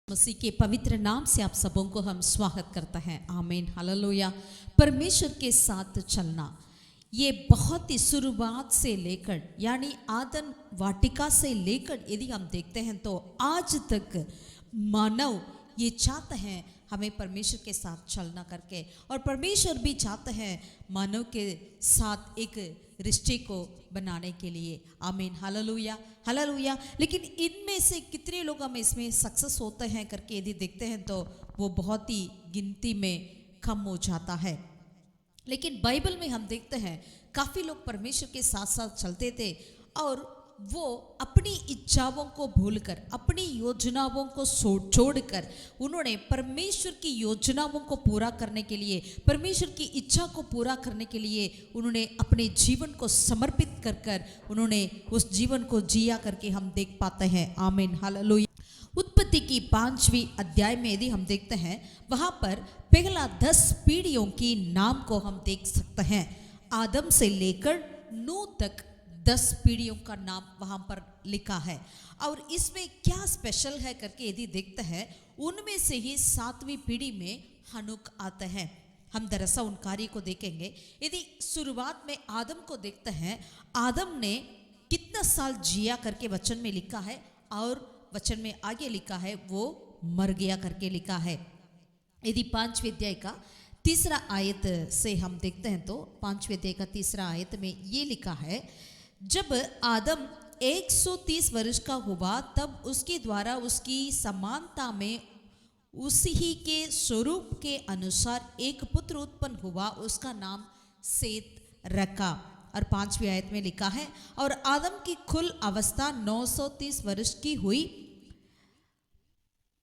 मसीह के पवित्र नाम से आप सबों को हम स्वागत करते हैं। आमीन, हालेलुया। परमेश्वर के साथ चलना ये बहुत ही शुरुआत से लेकर यानी आदम वाटिका से लेकर यदि हम देखते हैं तो आज तक मानव ये चाहते हैं हमें परमेश्वर के साथ चलना करके, और परमेश्वर भी चाहते हैं मानव के साथ एक रिश्ते को बनाने के लिए। आमीन, हालेलुया हालेलुया। लेकिन इनमें से कितने लोग हम इसमें सक्सेस होते हैं करके यदि देखते हैं तो वो बहुत ही गिनती में कम हो जाता है। लेकिन बाइबल में हम देखते हैं काफ़ी लोग परमेश्वर के साथ साथ चलते थे और वो अपनी इच्छाओं को भूलकर, अपनी योजनाओं को छोड़कर उन्होंने परमेश्वर की योजनाओं को पूरा करने के लिए, परमेश्वर की इच्छा को पूरा करने के लिए उन्होंने अपने जीवन को समर्पित कर उन्होंने उस जीवन को जिया करके हम देख पाते हैं। आमीन, हालेलुया। उत्पत्ति की 5वीं अध्याय में यदि हम देखते हैं वहाँ पर पहला 10 पीढ़ियों की नाम को हम देख सकते हैं। आदम से लेकर नूह तक 10 पीढ़ियों का नाम वहाँ पर लिखा है। और इसमें क्या स्पेशल है करके यदि देखते हैं उनमें से ही 7वीं पीढ़ी में हनोक आते हैं। हम दरअसल उन कार्य को देखेंगे। यदि शुरुआत में आदम को देखते हैं, आदम ने कितना साल जिया करके वचन में लिखा है, और वचन में आगे लिखा है वो मर गया करके लिखा है। यदि 5वें अध्याय का 3रा आयत से हम देखते हैं तो 5वें अध्याय का 3रा आयत में ये लिखा है, जब आदम 130 वर्ष का हुआ तब उसके द्वारा उसकी समानता में उसी के स्वरूप के अनुसार एक पुत्र उत्पन्न हुआ, उसका नाम सेत रखा। और 5वीं आयत में लिखा है, और आदम की कुल अवस्था 930 वर्ष की हुई,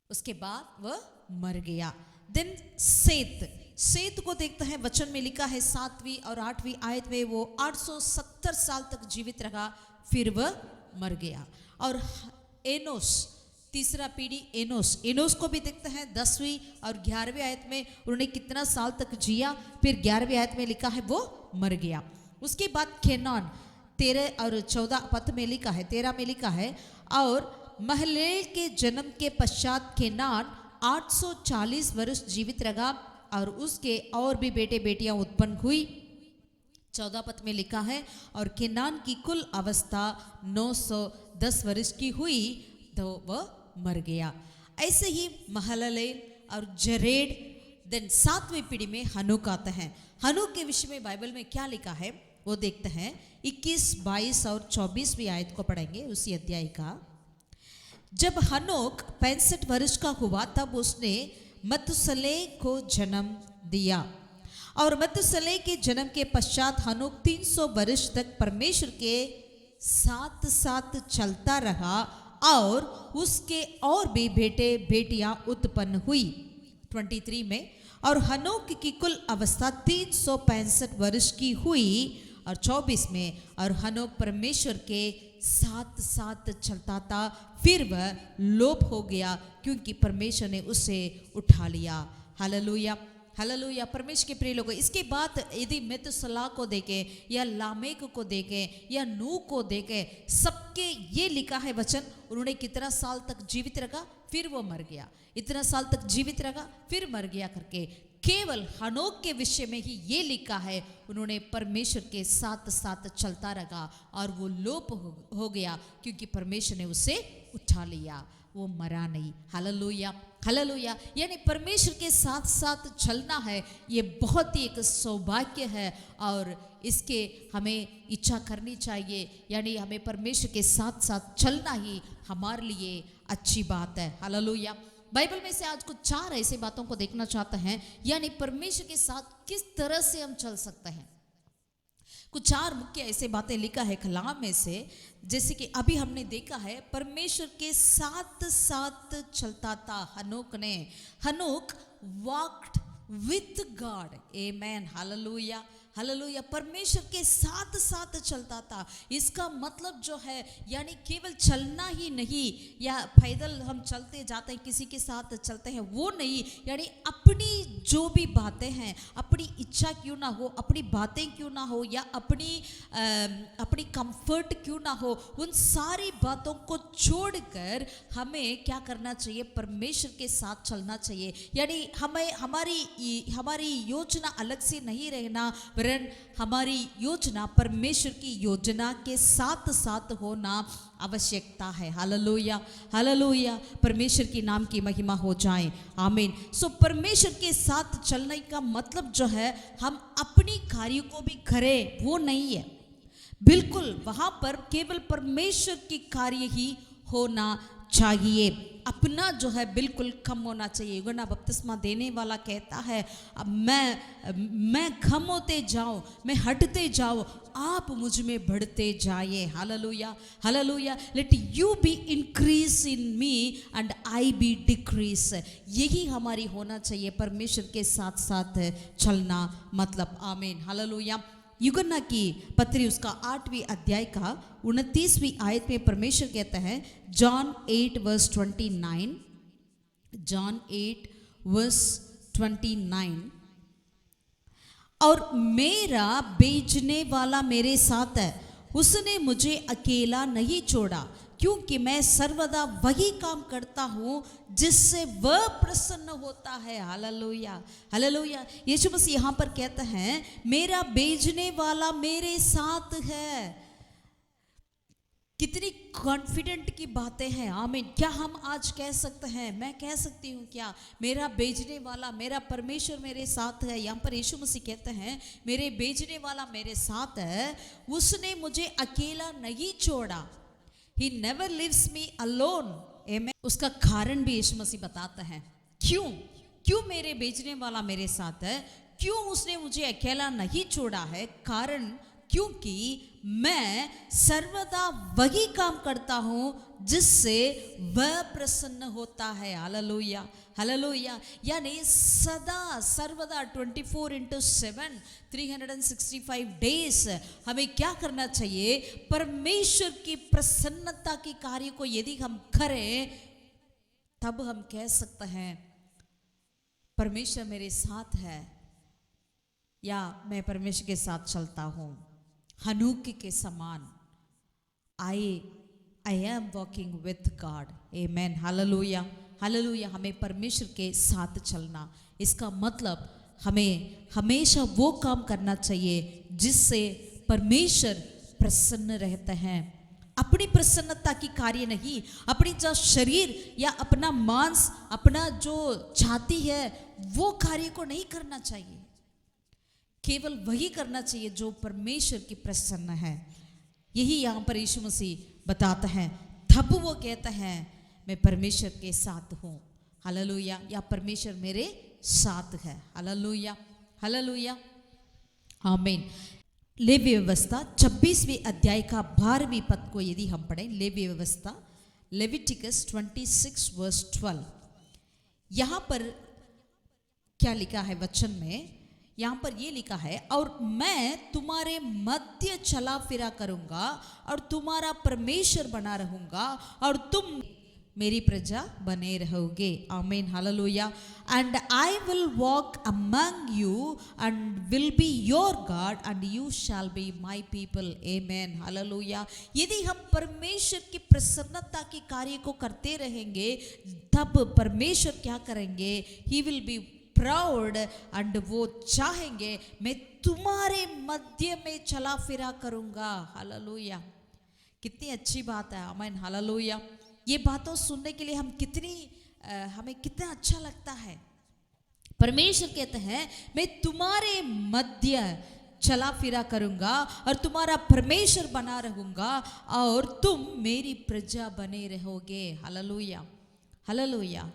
उसके बाद वह मर गया। देन सेत को देखते हैं, वचन में लिखा है 7वीं और 8वीं आयत में वो 870 साल तक जीवित रहा, फिर वह मर गया। और एनोस, 3रा पीढ़ी एनोस को भी देखते हैं 10वीं और 11वीं आयत में उन्होंने कितना साल तक जिया, फिर 11वीं आयत में लिखा है वो मर गया। उसके बाद केनान 13 और 14 पद में लिखा है, 13 में लिखा है, और महललेल के जन्म के पश्चात केनान 840 वर्ष जीवित रहा और उसके और भी बेटे बेटियां उत्पन्न हुई। 14 पद में लिखा है, और केनान की कुल अवस्था 910 वर्ष की हुई तो वह मर गया। ऐसे ही महललेल और जरेड। देन 7वीं पीढ़ी में हनोक आता है। हनोक के विषय में बाइबल में क्या लिखा है वो देखते हैं। 21, 22 और 24वीं आयत को पढ़ेंगे उसी अध्याय का। जब हनोक 65 वर्ष का हुआ तब उसने मतुसले को जन्म दिया, और मतुसले के जन्म के पश्चात हनोक 300 वर्ष तक परमेश्वर के साथ साथ चलता रहा, और उसके और भी बेटे बेटियां उत्पन्न हुई। 23 में, और हनोक की कुल अवस्था 365 वर्ष की हुई। और 24 में, और हनोक परमेश्वर के साथ साथ चलता था, फिर वह लोप हो गया क्योंकि परमेश्वर ने उसे उठा लिया। Hallelujah hallelujah. परमेश्वर के प्रिय लोगों, इसके बाद यदि मेतुसला को देखें या लामेक को देखें या नूह को देखें, सबके ये लिखा है वचन, उन्होंने कितना साल तक जीवित रखा, फिर वो मर गया, इतना साल तक जीवित रखा, फिर मर गया करके। केवल हनोक के विषय में ही ये लिखा है उन्होंने परमेश्वर के साथ साथ चलता रहा और वो लोप हो गया क्योंकि परमेश्वर ने उसे उठा लिया, वो मरा नहीं। Hallelujah hallelujah. यानी परमेश्वर के साथ साथ चलना है, ये बहुत ही एक सौभाग्य है, और इसके हमें इच्छा करनी चाहिए। यानी हमें परमेश्वर के साथ साथ चलना ही हमारे लिए अच्छी बात है। हालेलुया। बाइबल में से आज कुछ 4 ऐसे बातों को देखना चाहते हैं, यानी परमेश्वर के साथ किस तरह से हम चल सकते हैं। कुछ 4 मुख्य ऐसे बातें लिखा है कलाम में से, जैसे कि अभी हमने देखा है परमेश्वर के साथ साथ चलता था हनोक ने। हनोक walked with God. Amen, hallelujah hallelujah, परमेश्वर के साथ साथ चलता था। इसका मतलब जो है यानी केवल चलना ही नहीं, या पैदल हम चलते जाते हैं किसी के साथ चलते हैं वो नहीं, यानी अपनी जो भी बातें हैं, अपनी इच्छा क्यों ना हो, अपनी बातें क्यों ना हो, या अपनी कंफर्ट क्यों ना हो, उन सारी बातों को छोड़कर हमें क्या करना चाहिए, परमेश्वर के साथ चलना चाहिए। यानी हमें हमारी योजना अलग से नहीं रहना, वरन हमारी योजना परमेश्वर की योजना के साथ साथ होना आवश्यकता है। हालेलुया, हालेलुया, परमेश्वर की नाम की महिमा हो जाए, आमीन। सो परमेश्वर के साथ चलने का मतलब जो है हम अपनी कार्य को भी करें वो नहीं है, बिल्कुल वहां पर केवल परमेश्वर की कार्य ही होना चाहिए, अपना जो है बिल्कुल कम होना चाहिए। यूहन्ना बपतिस्मा देने वाला कहता है, अब मैं कम होते जाऊं, मैं हटते जाऊं, आप मुझ में बढ़ते जाइए। Hallelujah, hallelujah, let you be increase in me and I be decrease. यही हमारी होना चाहिए परमेश्वर के साथ साथ चलना मतलब, आमीन, हालेलुया। यूहन्ना की पत्री उसका 8वीं अध्याय का 29वीं आयत में परमेश्वर कहता है, जॉन 8:29, जॉन 8:29, और मेरा भेजने वाला मेरे साथ है, उसने मुझे अकेला नहीं छोड़ा, क्योंकि मैं सर्वदा वही काम करता हूँ जिससे वह प्रसन्न होता है। Hallelujah, hallelujah. यीशु मसीह यहाँ पर कहता है, मेरा भेजने वाला मेरे साथ है। कितनी कॉन्फिडेंट की बातें हैं, आमीन। क्या हम आज कह सकते हैं, मैं कह सकती हूँ क्या, मेरा भेजने वाला, मेरा परमेश्वर मेरे साथ है। यहाँ पर यीशु मसीह कहते हैं, मेरे भेजने वाला मेरे साथ है, उसने मुझे अकेला नहीं छोड़ा। He never leaves me alone. Amen. उसका कारण भी यीशु मसीह बताता है, क्यों मेरे भेजने वाला मेरे साथ है, क्यों उसने मुझे अकेला नहीं छोड़ा है। कारण, क्योंकि मैं सर्वदा वही काम करता हूँ जिससे वह प्रसन्न होता है। Hallelujah, hallelujah. यानी सदा सर्वदा 24/7 365 डेज हमें क्या करना चाहिए, परमेश्वर की प्रसन्नता के कार्य को यदि हम करें, तब हम कह सकते हैं परमेश्वर मेरे साथ है, या मैं परमेश्वर के साथ चलता हूँ। हनूक के समान I am walking with God. Amen, hallelujah, hallelujah. हमें परमेश्वर के साथ चलना, इसका मतलब हमें हमेशा वो काम करना चाहिए जिससे परमेश्वर प्रसन्न रहते हैं। अपनी प्रसन्नता की कार्य नहीं, अपनी जो शरीर या अपना मांस, अपना जो छाती है वो कार्य को नहीं करना चाहिए, केवल वही करना चाहिए जो परमेश्वर की प्रसन्न है। यही यहाँ पर यीशु मसीह बताता है, तब वो कहता है मैं परमेश्वर के साथ हूँ। हालेलुया, या परमेश्वर मेरे साथ है। हालेलुया, हालेलुया, आमीन। लेवी व्यवस्था 26वीं अध्याय का 12वीं पद को यदि हम पढ़ें, लेवी व्यवस्था लेविटिकस 26:12, यहाँ पर क्या लिखा है वचन में, यहाँ पर ये लिखा है, और मैं तुम्हारे मध्य चला फिरा करूंगा और तुम्हारा परमेश्वर बना रहूंगा और तुम मेरी प्रजा बने रहोगे। आमीन, hallelujah. And I will walk among you and will be your God and you shall be my people. आमीन, हालेलुया। यदि हम परमेश्वर की प्रसन्नता के कार्य को करते रहेंगे, तब परमेश्वर क्या करेंगे, he will be proud and वो चाहेंगे मैं तुम्हारे मध्य में चला फिरा करूंगा। हालेलुया, कितनी अच्छी बात है। आमीन, हालेलुया। ये बातों सुनने के लिए हमें कितना अच्छा लगता है। परमेश्वर कहते हैं मैं तुम्हारे मध्य चला फिरा करूंगा और तुम्हारा परमेश्वर बना रहूंगा और तुम मेरी प्रजा बने रहोगे। Hallelujah, hallelujah.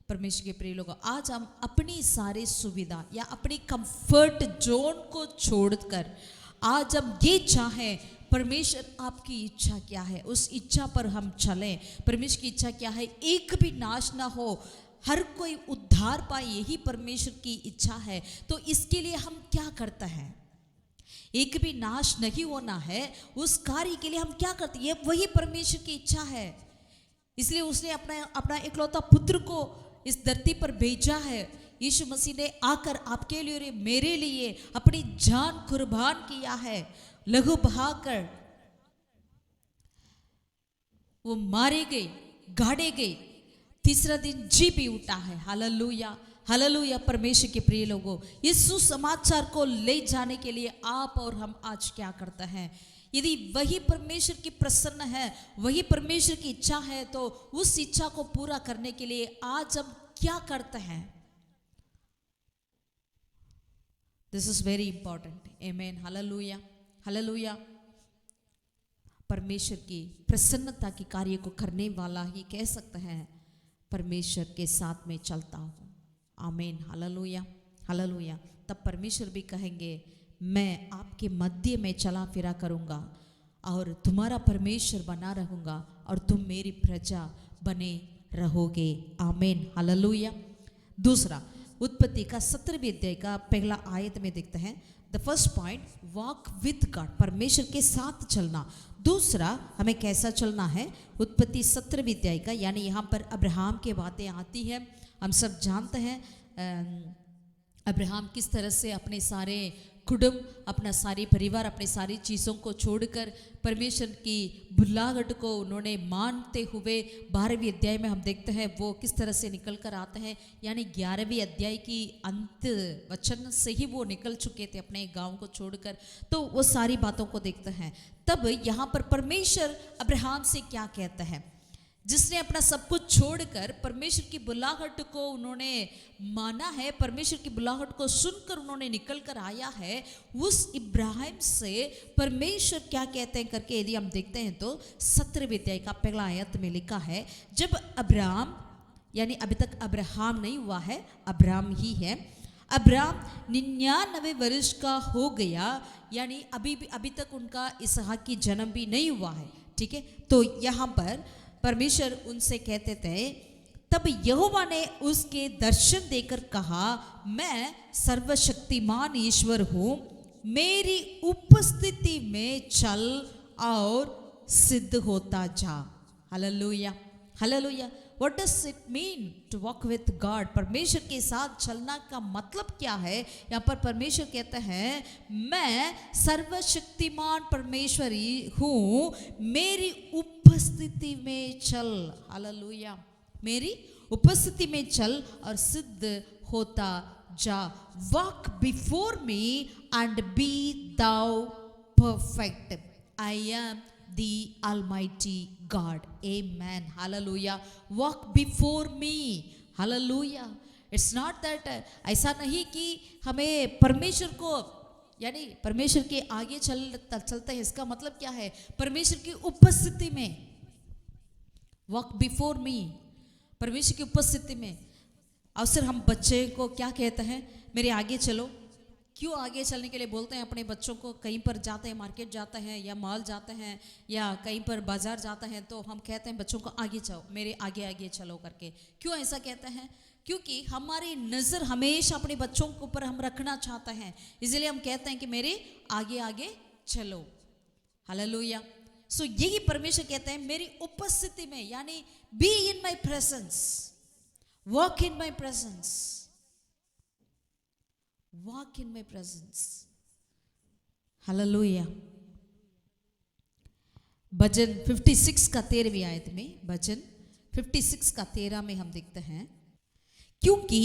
परमेश्वर के प्रिय लोगों, आज हम अपनी सारी सुविधा या अपनी कंफर्ट जोन को छोड़कर आज हम ये चाहें, परमेश्वर आपकी इच्छा क्या है, उस इच्छा पर हम चलें। परमेश्वर की इच्छा क्या है, एक भी नाश ना हो, हर कोई उद्धार पाए, यही परमेश्वर की इच्छा है। तो इसके लिए हम क्या करते हैं, एक भी नाश नहीं होना है, उस कार्य के लिए हम क्या करते हैं, वही परमेश्वर की इच्छा है। इसलिए उसने अपना अपना इकलौता पुत्र को इस धरती पर भेजा है। यीशु मसीह ने आकर आपके लिए और मेरे लिए अपनी जान कुर्बान किया है, लहू बहाकर वो मारे गए, गाड़े गए, तीसरा दिन जी भी उठा है। Hallelujah, hallelujah. परमेश्वर के प्रिय लोगों, इस सुसमाचार को ले जाने के लिए आप और हम आज क्या करते हैं? यदि वही परमेश्वर की प्रसन्न है, वही परमेश्वर की इच्छा है, तो उस इच्छा को पूरा करने के लिए आज हम क्या करते हैं? This is very important. Amen, hallelujah, hallelujah. परमेश्वर की प्रसन्नता के कार्य को करने वाला ही कह सकते हैं परमेश्वर के साथ में चलता हूँ। आमीन, हालेलुया, हालेलुया। तब परमेश्वर भी कहेंगे मैं आपके मध्य में चला फिरा करूँगा और तुम्हारा परमेश्वर बना रहूँगा और तुम मेरी प्रजा बने रहोगे। आमीन, हालेलुया। दूसरा, उत्पत्ति का 17वें अध्याय का पहला आयत में देखते हैं, the first point, walk with God, परमेश्वर के साथ चलना। दूसरा, हमें कैसा चलना है? उत्पत्ति 17वें अध्याय का, यानी यहाँ पर अब्राहम की बातें आती हैं। हम सब जानते हैं अब्राहम किस तरह से अपने सारे कुटुंब, अपना सारी परिवार, अपनी सारी चीज़ों को छोड़कर परमेश्वर की बुलाहट को उन्होंने मानते हुए 12वें अध्याय में हम देखते हैं वो किस तरह से निकल कर आते हैं। यानी 11वें अध्याय की अंत वचन से ही वो निकल चुके थे अपने गांव को छोड़कर। तो वो सारी बातों को देखते हैं। तब यहाँ पर परमेश्वर अब्राहम से क्या कहता है? जिसने अपना सब कुछ छोड़कर परमेश्वर की बुलाहट को उन्होंने माना है, परमेश्वर की बुलाहट को सुनकर उन्होंने निकल कर आया है, उस इब्राहिम से परमेश्वर क्या कहते हैं करके यदि हम देखते हैं तो 17वें अध्याय का पहला आयत में लिखा है, जब अब्राम, यानी अभी तक अब्राहम नहीं हुआ है, अब्राम ही है, अब्राम 99 वर्ष का हो गया, यानी अभी तक उनका इसहाक की जन्म भी नहीं हुआ है। ठीक है, तो यहाँ पर परमेश्वर उनसे कहते थे, तब यहोवा ने उसके दर्शन देकर कहा, मैं सर्वशक्तिमान ईश्वर हूँ, मेरी उपस्थिति में चल और सिद्ध होता जा। Hallelujah, hallelujah. What does it mean to walk with God? परमेश्वर के साथ चलना का मतलब क्या है? यहाँ पर परमेश्वर कहते हैं, मैं सर्वशक्तिमान परमेश्वर हूँ, मेरी उपस्थिति में चल। हालेलुया, मेरी उपस्थिति में चल और सिद्ध होता जा। Walk before me and be thou perfect, I am the Almighty God. Amen. Hallelujah. Walk before me. Hallelujah. It's not that ऐसा नहीं कि हमें परमेश्वर को, यानी परमेश्वर के आगे चलते हैं, इसका मतलब क्या है? परमेश्वर की उपस्थिति में, walk before me, परमेश्वर की उपस्थिति में। अवसर हम बच्चे को क्या कहते हैं? मेरे आगे चलो। क्यों आगे चलने के लिए बोलते हैं अपने बच्चों को? कहीं पर जाते हैं, मार्केट जाते हैं या मॉल जाते हैं या कहीं पर बाजार जाते हैं, तो हम कहते हैं बच्चों को आगे चलो, मेरे आगे आगे चलो करके। क्यों ऐसा कहते हैं? क्योंकि हमारी नज़र हमेशा अपने बच्चों के ऊपर हम रखना चाहते हैं, इसलिए हम कहते हैं कि मेरे आगे आगे चलो। हालेलुया। सो यही परमेश्वर कहते हैं, मेरी उपस्थिति में, यानी be in my presence, walk in my presence, walk in my presence. Hallelujah. भजन 56 का 13वीं आयत में, भजन 56 का 13 में हम देखते हैं, क्योंकि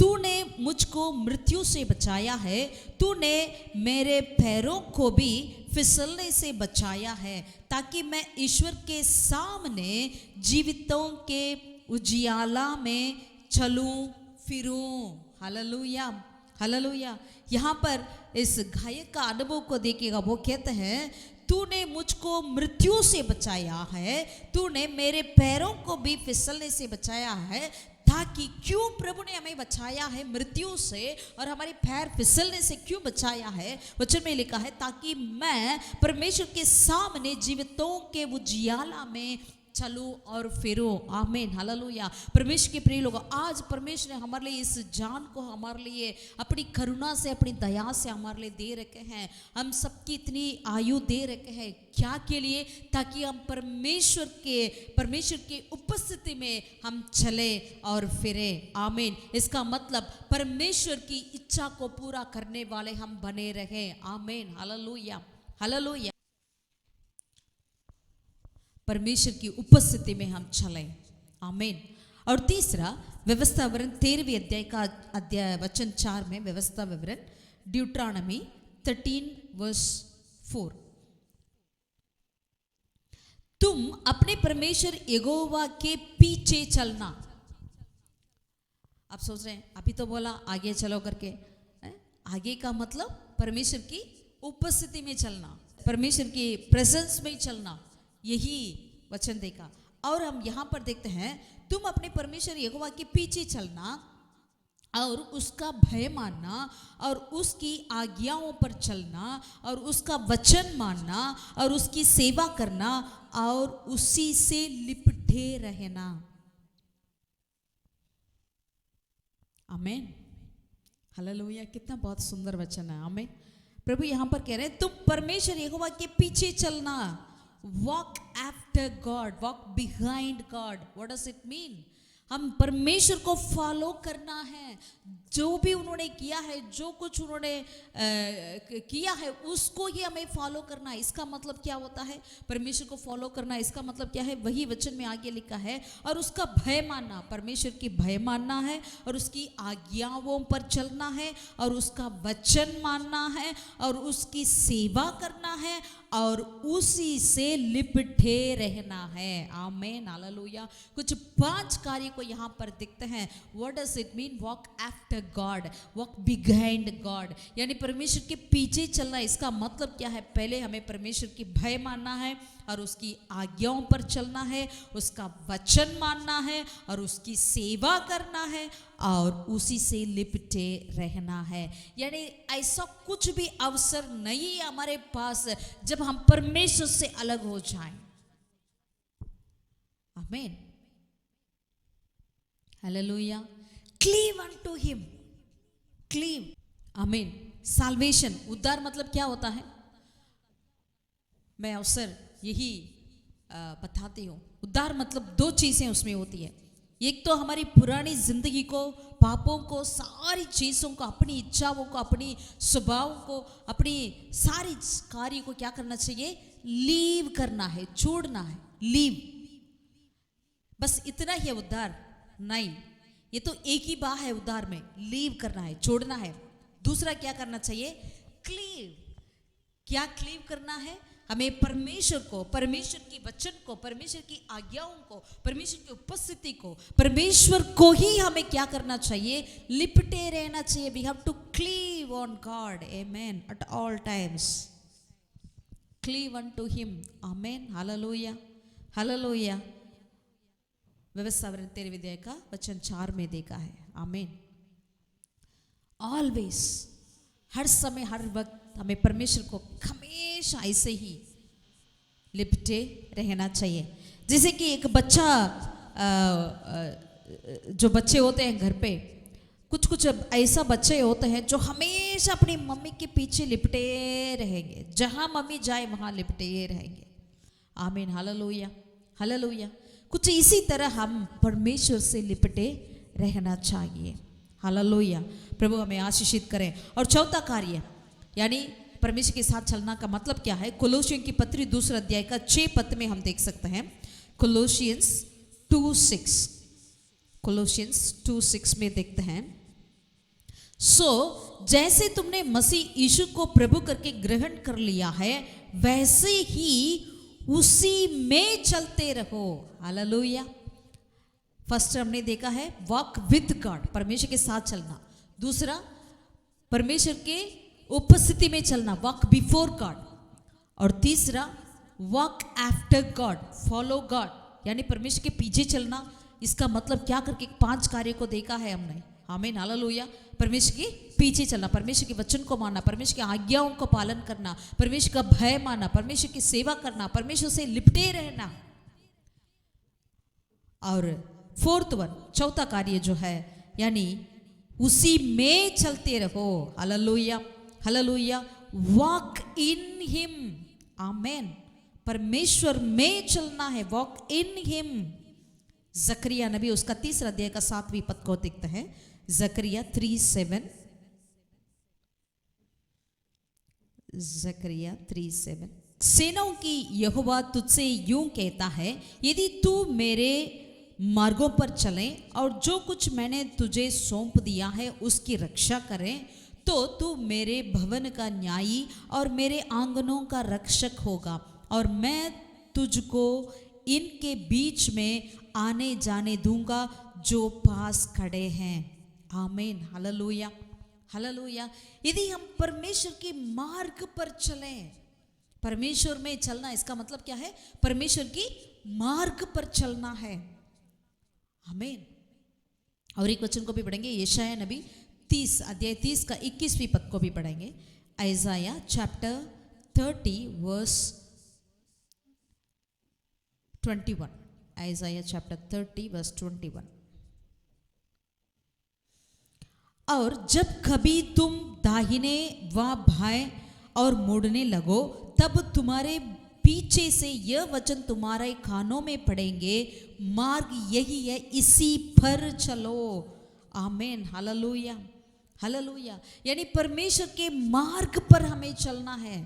तूने मुझको मृत्यु से बचाया है, तूने मेरे पैरों को भी फिसलने से बचाया है, ताकि मैं ईश्वर के सामने जीवितों के उजियाला में चलूं फिरूं। Hallelujah, hallelujah. यहाँ पर इस गायक का अनुभव को देखिएगा, वो कहते हैं, तूने मुझको मृत्यु से बचाया है, तूने मेरे पैरों को भी फिसलने से बचाया है, ताकि, क्यों प्रभु ने हमें बचाया है मृत्यु से और हमारे पैर फिसलने से क्यों बचाया है? वचन में लिखा है, ताकि मैं परमेश्वर के सामने जीवितों के उजियाला में चलो और फिरो। आमीन, हालेलुया। परमेश्वर के प्रिय लोग, आज परमेश्वर ने हमारे लिए इस जान को हमारे लिए अपनी करुणा से, अपनी दया से हमारे लिए दे रखे हैं। हम सबकी इतनी आयु दे रखे हैं, क्या के लिए? ताकि हम परमेश्वर की उपस्थिति में हम चले और फिरे। आमीन। इसका मतलब परमेश्वर की इच्छा को पूरा करने वाले हम बने रहे। आमीन, हालेलुया, हालेलुया। परमेश्वर की उपस्थिति में हम चले। आमीन। और तीसरा, व्यवस्था विवरण 13वें अध्याय का अध्याय वचन 4 में व्यवस्था विवरण ड्यूट्रॉनमी 13 वर्स 4, तुम अपने परमेश्वर यहोवा के पीछे चलना। आप सोच रहे हैं अभी तो बोला आगे चलो करके, आगे का मतलब परमेश्वर की उपस्थिति में चलना, परमेश्वर की प्रेजेंस में चलना, यही वचन देखा। और हम यहां पर देखते हैं, तुम अपने परमेश्वर यहोवा के पीछे चलना और उसका भय मानना और उसकी आज्ञाओं पर चलना और उसका वचन मानना और उसकी सेवा करना और उसी से लिपटे रहना। आमीन, हालेलुया। कितना बहुत सुंदर वचन है। आमीन। प्रभु यहां पर कह रहे हैं, तुम परमेश्वर यहोवा के पीछे चलना। Walk after God, walk behind God. What does it mean? हम परमेश्वर को फॉलो करना है। जो भी उन्होंने किया है, जो कुछ उन्होंने किया है, उसको ही हमें फॉलो करना है। इसका मतलब क्या होता है? परमेश्वर को फॉलो करना, इसका मतलब क्या है? वही वचन में आगे लिखा है, और उसका भय मानना, परमेश्वर की भय मानना है और उसकी आज्ञाओं पर चलना है और उसका वचन मानना है और उसकी सेवा करना है और उसी से लिपटे रहना है। आमीन, हालेलुया। कुछ 5 कार्य को यहाँ पर दिखते हैं। What does it mean? Walk after God, walk behind God, यानी परमेश्वर के पीछे चलना। इसका मतलब क्या है? पहले हमें परमेश्वर की भय मानना है और उसकी आज्ञाओं पर चलना है, उसका वचन मानना है और उसकी सेवा करना है और उसी से लिपटे रहना है। यानी ऐसा कुछ भी अवसर नहीं है हमारे पास जब हम परमेश्वर से अलग हो जाएं। आमीन, hallelujah. Cleave unto him, cleave. आमीन। साल्वेशन, उद्धार मतलब क्या होता है? मैं अवसर यही बताती हूँ। उद्धार मतलब 2 चीजें उसमें होती है। एक तो हमारी पुरानी जिंदगी को, पापों को, सारी चीजों को, अपनी इच्छाओं को, अपनी स्वभाव को, अपनी सारी कार्य को क्या करना चाहिए? लीव करना है, छोड़ना है। लीव, बस इतना ही है उद्धार? नहीं, ये तो एक ही बात है उद्धार में। लीव करना है, छोड़ना है। दूसरा क्या करना चाहिए? क्लीव। क्या क्लीव करना है? हमें परमेश्वर को, परमेश्वर की वचन को, परमेश्वर की आज्ञाओं को, परमेश्वर की उपस्थिति को, परमेश्वर को ही हमें क्या करना चाहिए? लिपटे रहना चाहिए। We have to cleave on God. Amen. At all times cleave unto him. Amen, hallelujah, hallelujah. व्यवस्था विवरण 13वें अध्याय का वचन 4 में देखा है। आमीन। ऑलवेज, हर समय, हर वक्त हमें परमेश्वर को हमेशा ऐसे ही लिपटे रहना चाहिए। जैसे कि एक बच्चा, जो बच्चे होते हैं घर पे, कुछ ऐसा बच्चे होते हैं जो हमेशा अपनी मम्मी के पीछे लिपटे रहेंगे। जहां मम्मी जाए वहां लिपटे रहेंगे। आमीन, हालेलुया, हालेलुया। कुछ इसी तरह हम परमेश्वर से लिपटे रहना चाहिए। हालेलुया। प्रभु हमें आशीषित करें। और चौथा कार्य, यानी परमेश्वर के साथ चलना का मतलब क्या है? कोलोसियों की पत्री 2 अध्याय का 6 पद में हम देख सकते हैं। कोलोसियंस 2:6, कोलोसियंस 2:6 में देखते हैं, सो जैसे तुमने मसीह यीशु को प्रभु करके ग्रहण कर लिया है, वैसे ही उसी में चलते रहो। हालेलुया। फर्स्ट हमने देखा है वॉक विद गॉड, परमेश्वर के साथ चलना। दूसरा, परमेश्वर के उपस्थिति में चलना, वॉक बिफोर गॉड। और तीसरा, walk after God, follow God, यानी परमेश्वर के पीछे चलना। इसका मतलब क्या करके 5 कार्य को देखा है हमने। आमीन, हालेलुया। परमेश्वर के पीछे चलना, परमेश्वर के वचन को मानना, परमेश्वर की आज्ञाओं को पालन करना, परमेश्वर का भय मानना, परमेश्वर की सेवा करना, परमेश्वर से लिपटे रहना। और फोर्थ वन, चौथा कार्य जो है, यानी उसी में चलते रहो। Hallelujah, hallelujah. Walk in him, amen. परमेश्वर में चलना है, वॉक इन हिम। जकरिया नबी उसका 3 अध्याय का 7वीं पद को देखते हैं। जकरिया 3:7, जकरिया 3:7। सेनाओं की यहोवा तुझसे यूं कहता है, यदि तू मेरे मार्गों पर चले और जो कुछ मैंने तुझे सौंप दिया है उसकी रक्षा करे, तो तू मेरे भवन का न्यायी और मेरे आंगनों का रक्षक होगा, और मैं तुझको इनके बीच में आने जाने दूंगा जो पास खड़े हैं। आमीन, हालेलुया, हालेलुया। यदि हम परमेश्वर के मार्ग पर चलें, परमेश्वर में चलना, इसका मतलब क्या है? परमेश्वर की मार्ग पर चलना है। आमीन। और एक वचन को भी पढ़ेंगे, यशायाह नबी 30 अध्याय 30 का 21वीं पद को भी पढ़ेंगे। Isaiah chapter 30 verse 21। Isaiah chapter 30 verse 21। और जब कभी तुम दाहिने व बाएं और मुड़ने लगो, तब तुम्हारे पीछे से यह वचन तुम्हारे कानों में पड़ेंगे, मार्ग यही है, इसी पर चलो। आमीन, हालेलुया, हालेलुया। यानी परमेश्वर के मार्ग पर हमें चलना है।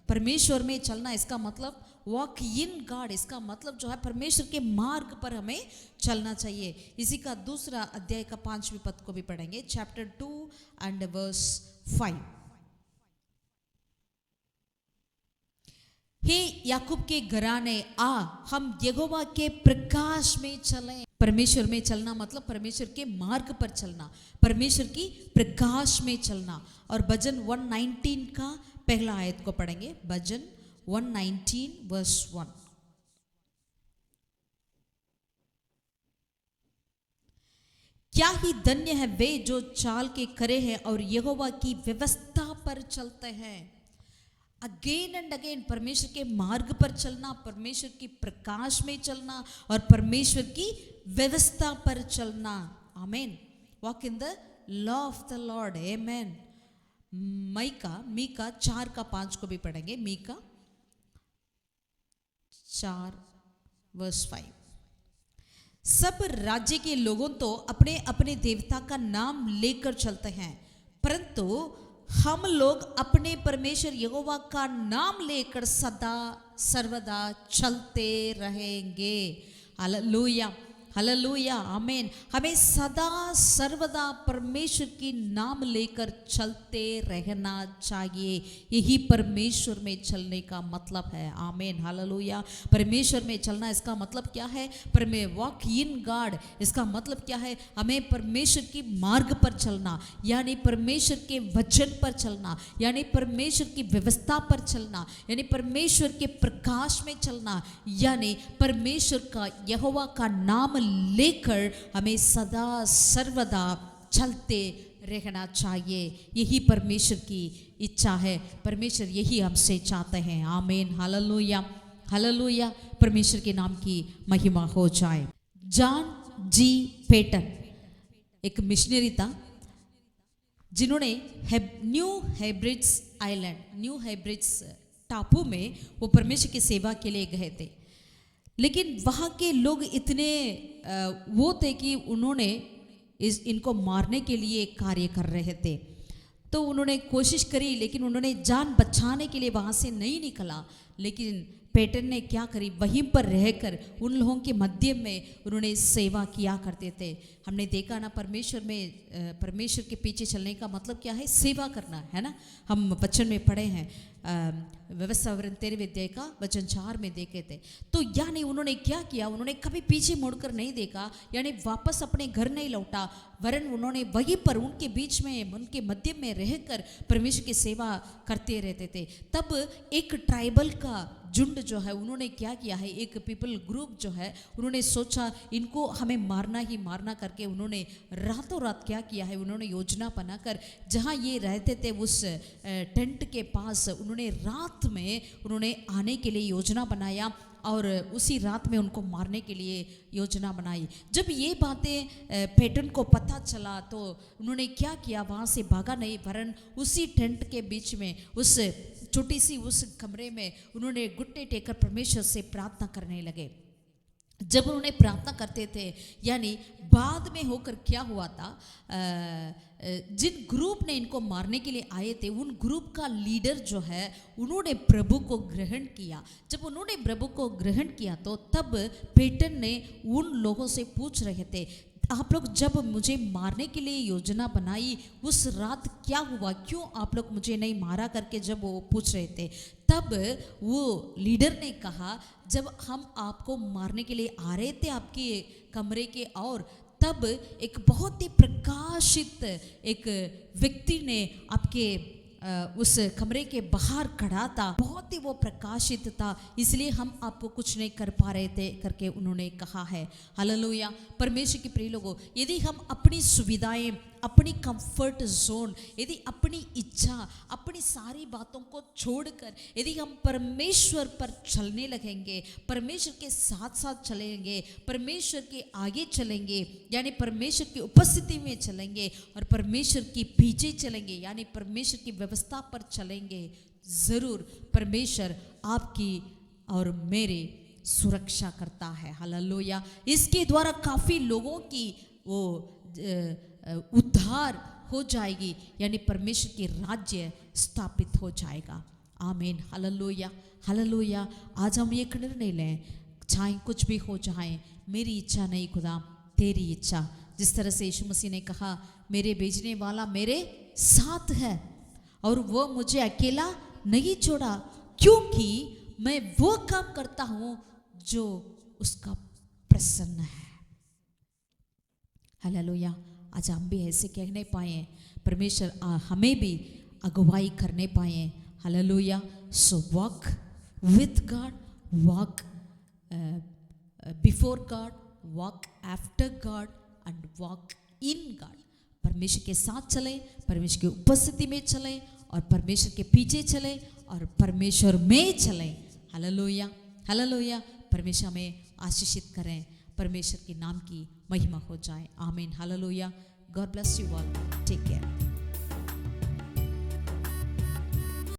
परमेश्वर में चलना, इसका मतलब वॉक इन गॉड, इसका मतलब जो है परमेश्वर के मार्ग पर हमें चलना चाहिए। इसी का 2 अध्याय का 5वीं पद को भी पढ़ेंगे, चैप्टर 2 एंड वर्स 5। हे याकूब के घराने, आ हम यहोवा के प्रकाश में चलें। परमेश्वर में चलना मतलब परमेश्वर के मार्ग पर चलना, परमेश्वर की प्रकाश में चलना। और भजन 119 का पहला आयत को पढ़ेंगे, भजन 119 वर्स 1। क्या ही धन्य है वे जो चाल के करे हैं और यहोवा की व्यवस्था पर चलते हैं। अगेन एंड अगेन परमेश्वर के मार्ग पर चलना, परमेश्वर की प्रकाश में चलना और परमेश्वर की व्यवस्था पर चलना। आमीन। Walk in the law of the Lord, आमीन। मीका 4 का 5 को भी पढ़ेंगे, मीका 4 वर्स 5। सब राज्य के लोगों तो अपने अपने देवता का नाम लेकर चलते हैं, परंतु हम लोग अपने परमेश्वर यहोवा का नाम लेकर सदा सर्वदा चलते रहेंगे। हालेलुया, हालेलुया, आमीन। हमें सदा सर्वदा परमेश्वर की नाम लेकर चलते रहना चाहिए। यही परमेश्वर में चलने का मतलब है। आमीन, हालेलुया। परमेश्वर में चलना, इसका मतलब क्या है? वॉक इन गॉड, इसका मतलब क्या है? हमें परमेश्वर की मार्ग पर चलना, यानी परमेश्वर के वचन पर चलना, यानी परमेश्वर की व्यवस्था पर चलना, यानी परमेश्वर के प्रकाश में चलना, यानी परमेश्वर का यहोवा का नाम लेकर हमें सदा सर्वदा चलते रहना चाहिए। यही परमेश्वर की इच्छा है, परमेश्वर यही हमसे चाहते हैं। आमीन, हालेलुया, हालेलुया। परमेश्वर के नाम की महिमा हो जाए। जॉन जी पेटन एक मिशनरी था, जिन्होंने न्यू हेब्रिड्स आइलैंड, न्यू हेब्रिड्स टापू में वो परमेश्वर की सेवा के लिए गए थे। लेकिन वहाँ के लोग इतने वो थे कि उन्होंने इनको मारने के लिए कार्य कर रहे थे। तो उन्होंने कोशिश करी, लेकिन उन्होंने जान बचाने के लिए वहाँ से नहीं निकला। लेकिन पेटन ने क्या करी, वहीं पर रहकर उन लोगों के मध्य में उन्होंने सेवा किया करते थे। हमने देखा ना, परमेश्वर में परमेश्वर के पीछे चलने का मतलब क्या है? सेवा करना है ना। हम वचन में पढ़े हैं, व्यवस्था 13वें अध्याय का वचन 4 में देखे थे। तो यानी उन्होंने क्या किया, उन्होंने कभी पीछे मुड़कर नहीं देखा, यानी वापस अपने घर नहीं लौटा, वरन उन्होंने वहीं पर उनके बीच में, उनके मध्य में रहकर परमेश्वर की सेवा करते रहते थे। तब एक ट्राइबल का झुंड जो है, उन्होंने क्या किया है, एक पीपल ग्रुप जो है, उन्होंने सोचा इनको हमें मारना ही मारना करके उन्होंने रातों रात क्या किया है, उन्होंने योजना बनाकर जहाँ ये रहते थे उस टेंट के पास उन्होंने रात में उन्होंने आने के लिए योजना बनाया और उसी रात में उनको मारने के लिए योजना बनाई। जब ये बातें पैटर्न को पता चला तो उन्होंने क्या किया, वहाँ से भागा नहीं, वरन उसी टेंट के बीच में उस छोटी सी उस कमरे में उन्होंने घुटने टेकर परमेश्वर से प्रार्थना करने लगे। जब उन्होंने प्रार्थना करते थे, यानी बाद में होकर क्या हुआ था, जिन ग्रुप ने इनको मारने के लिए आए थे उन ग्रुप का लीडर जो है उन्होंने प्रभु को ग्रहण किया। जब उन्होंने प्रभु को ग्रहण किया तो तब पेटन ने उन लोगों से पूछ रहे थे, आप लोग जब मुझे मारने के लिए योजना बनाई उस रात क्या हुआ, क्यों आप लोग मुझे नहीं मारा करके जब वो पूछ रहे थे, तब वो लीडर ने कहा, जब हम आपको मारने के लिए आ रहे थे आपके कमरे के, और तब एक बहुत ही प्रकाशित एक व्यक्ति ने आपके उस कमरे के बाहर खड़ा था, बहुत ही वो प्रकाशित था, इसलिए हम आपको कुछ नहीं कर पा रहे थे करके उन्होंने कहा है। हालेलुया। परमेश्वर के प्रिय लोगों, यदि हम अपनी सुविधाएं, अपनी कंफर्ट जोन, यदि अपनी इच्छा, अपनी सारी बातों को छोड़कर यदि हम परमेश्वर पर चलने लगेंगे, परमेश्वर के साथ साथ चलेंगे, परमेश्वर के आगे चलेंगे, यानी परमेश्वर की उपस्थिति में चलेंगे और परमेश्वर की पीछे चलेंगे, यानी परमेश्वर की व्यवस्था पर चलेंगे, जरूर परमेश्वर आपकी और मेरे सुरक्षा करता है। हालेलुया। इसके द्वारा काफ़ी लोगों की वो उद्धार हो जाएगी, यानी परमेश्वर की राज्य स्थापित हो जाएगा। आमीन। हालेलुया। हालेलुया। आज हम एक निर्णय लें, चाहे कुछ भी हो जाए, मेरी इच्छा नहीं खुदा तेरी इच्छा। जिस तरह से यीशु मसीह ने कहा, मेरे भेजने वाला मेरे साथ है और वो मुझे अकेला नहीं छोड़ा, क्योंकि मैं वो काम करता हूं जो उसका प्रसन्न है। हालेलुया। आज हम भी ऐसे कहने पाए, परमेश्वर हमें भी अगुवाई करने पाए। Hallelujah. So walk with God, walk before God, walk after God and walk in God. परमेश्वर के साथ चलें, परमेश्वर की उपस्थिति में चलें और परमेश्वर के पीछे चलें और परमेश्वर में चलें। हालेलुया। हालेलुया। परमेश्वर हमें आशीषित करें, परमेश्वर के नाम की महिमा हो जाए। Amen. Hallelujah. God bless you all. Take care.